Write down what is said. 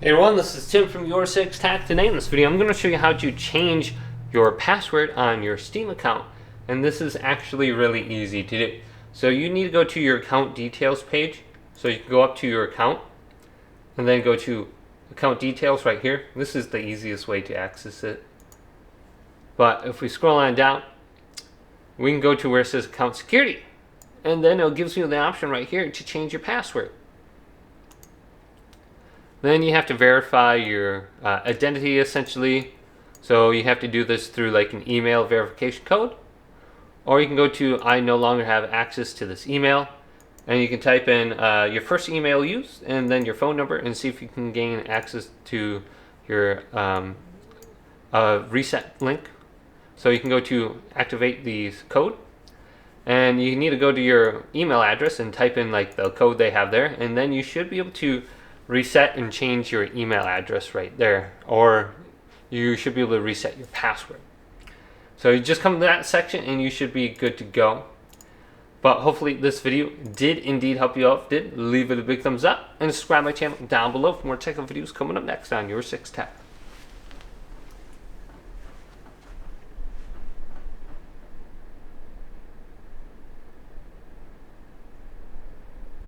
Hey everyone, this is Tim from YourSixTech. Today in this video I'm going to show you how to change your password on your Steam account, and this is actually really easy to do. So you need to go to your account details page. So you can go up to your account and then go to account details right here. This is the easiest way to access it. But if we scroll on down, we can go to where it says account security, and then it gives you the option right here to change your password. Then you have to verify your identity essentially. So you have to do this through like an email verification code. Or you can go to I no longer have access to this email. And you can type in your first email used and then your phone number and see if you can gain access to your reset link. So you can go to activate the code. And you need to go to your email address and type in like the code they have there. And then you should be able to reset and change your email address right there, or you should be able to reset your password. So you just come to that section and you should be good to go. But hopefully this video did indeed help you out. If it did, leave it a big thumbs up and subscribe to my channel down below for more technical videos coming up next on YourSixTech.